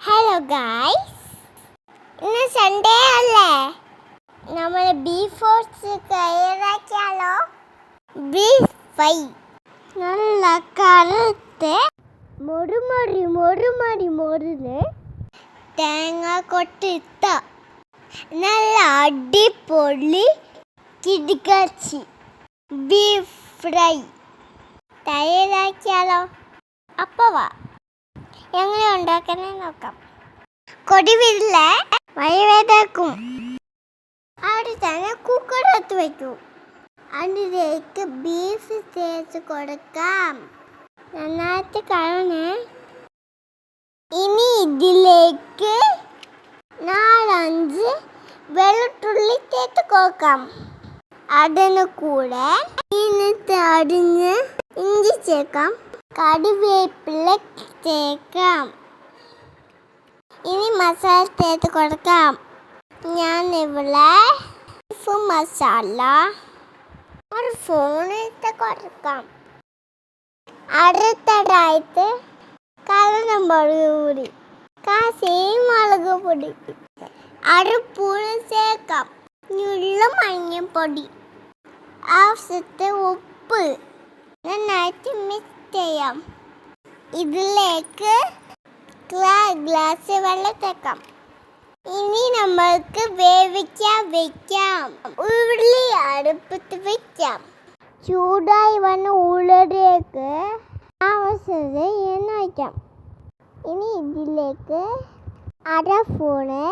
Hello guys, ഇന്ന് Sunday അല്ലേ? നമ്മൾ ബീഫ് റോസ്റ്റ് തയ്യാറാക്കിയാലോ? ബീഫ് ഫ്രൈ നല്ല കറുത്ത് മൊറുന്ന് തേങ്ങ കൊട്ടിട്ട നല്ല അടിപൊളി കിടക്കാച്ചി ബീഫ് ഫ്രൈ തയ്യാറാക്കിയാലോ? അപ്പോൾ വാ, എങ്ങനെ ഉണ്ടാക്കണേ നോക്കാം. കൊടി വിരില്ലേ, വയവേദാക്കും. അവിടെ തന്നെ കുക്കറെടുത്ത് വയ്ക്കൂ. അതിലേക്ക് ബീഫ് ചേർത്ത് കൊടുക്കാം. നന്നായിട്ട് കാണണേ. ഇനി ഇതിലേക്ക് 4-5 വെളുത്തുള്ളി ചേർത്ത് കൊടുക്കാം. അതിന് കൂടെ അരിഞ്ഞ് ഇഞ്ചി ചേർക്കാം. കറിവേപ്പില ചേർക്കാം. ഇനി മസാല ചേർത്ത് കൊടുക്കാം. ഞാനിവിടെ ബീഫ് മസാല ഒരു സ്പൂണിട്ട് കൊടുക്കാം. അടുത്തതായിട്ട് മുളക് പൊടി, മുളക് പൊടി 1 സ്പൂൺ ചേർക്കാം. മഞ്ഞൾപ്പൊടി, ആവശ്യത്തിന് ഉപ്പ് നന്നായിട്ട് മിക്സ് ചെയ്യാം. ഇതിലേക്ക് ഗ്ലാസ് വെള്ളം ചേർക്കാം. ഇനി നമ്മൾക്ക് വേവിക്കാൻ വെക്കാം. ഉള്ളി അടുപ്പത്ത് വെക്കാം. ചൂടായി വന്ന ഉള്ളിലേക്ക് ആവശ്യത്തിന് എണ്ണ വയ്ക്കാം. ഇനി ഇതിലേക്ക് 1/2 സ്പൂണ്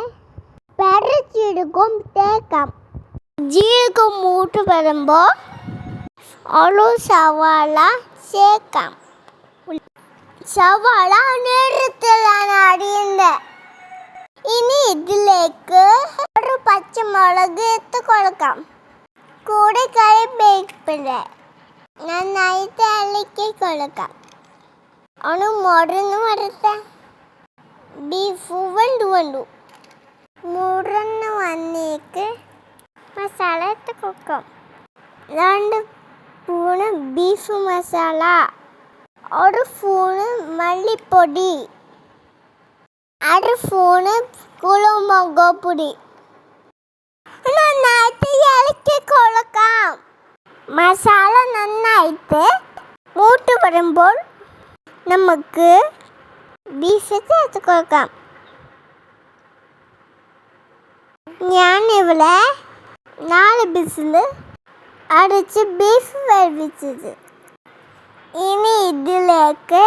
പെരച്ചീരകം ചേർക്കാം. ജീരകം മൂത്ത് വരുമ്പോൾ ഒരു സവാള ചേർക്കാം. സവാള നേരത്തിലാണ് അരിയുന്നത്. ഇനി ഇതിലേക്ക് ഒരു പച്ചമുളക് ഇട്ട് കൊടുക്കാം. കൂടെ കറിവേപ്പില നന്നായിട്ട് ഇളക്കി കൊടുക്കാം. ഒന്ന് മുറിഞ്ഞ് വരട്ടെ. ബീഫ് വെന്തു മുറിഞ്ഞ് വന്നേക്ക് മസാല ഇട്ട് കൊടുക്കാം. 2 സ്പൂണ് ബീഫ് മസാല, 1 സ്പൂണ് മല്ലിപ്പൊടി, 1 സ്പൂണ് കുരുമുളക് പൊടി നന്നായിട്ട് ഇളക്കി കൊടുക്കാം. മസാല നന്നായിട്ട് മൂത്ത് വരുമ്പോൾ നമുക്ക് ബീഫ് ചേർത്ത് കൊടുക്കാം. ഞാനിവിടെ 4 വിസിൽ അടിച്ച് ബീഫ് വേവിച്ചത്. ഇനി ഇതിലേക്ക്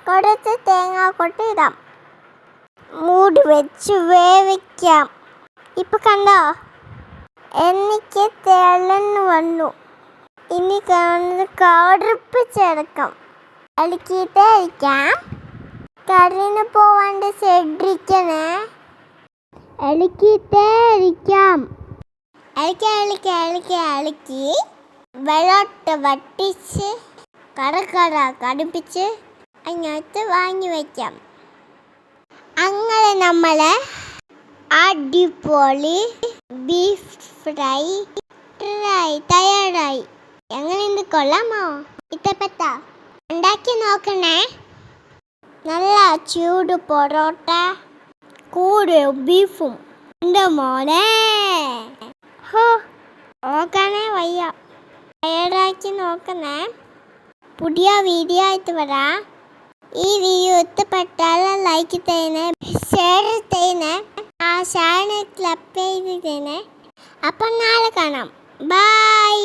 കുറച്ച് തേങ്ങാക്കൊട്ട് ഇടാം. മൂടി വെച്ച് വേവിക്കാം. ഇപ്പം കണ്ടോ, എനിക്ക് തെളിഞ്ഞ് വന്നു. ഇനി കടുപ്പ് ചേർക്കാം. ഇളക്കിയിട്ടേ ഇരിക്കാം. കറിന് പോവാണ്ട് ശ്രദ്ധിക്കണേ. ഇളക്കിയിട്ടേ ഇരിക്കാം. ഇളക്കി വെള്ളോട്ട് വട്ടിച്ച് കടുപ്പിച്ച് അങ്ങോട്ട് വാങ്ങി വയ്ക്കാം. അങ്ങനെ നമ്മളെ അടിപൊളി ബീഫ് ഫ്രൈ തയ്യാറായി. എങ്ങനെയുണ്ട്, കൊള്ളാമോ? ഇഷ്ടപ്പെട്ട ഉണ്ടാക്കി നോക്കണേ. നല്ല ചൂട് പൊറോട്ട കൂടെ ബീഫും എൻ്റെ മോനെ നോക്കണേ വയ്യ. തയ്യാറാക്കി നോക്കണേ. പുതിയ വീഡിയോ ആയിട്ട് വരാം. ഈ വീഡിയോ ഇഷ്ടപ്പെട്ടാൽ ലൈക്ക് ചെയ്യണേ, ഷെയർ ചെയ്യണേ, ആ ചാനൽ ക്ലബ് ചെയ്ത് ചെയ്യണേ. അപ്പം നാളെ കാണാം. ബൈ.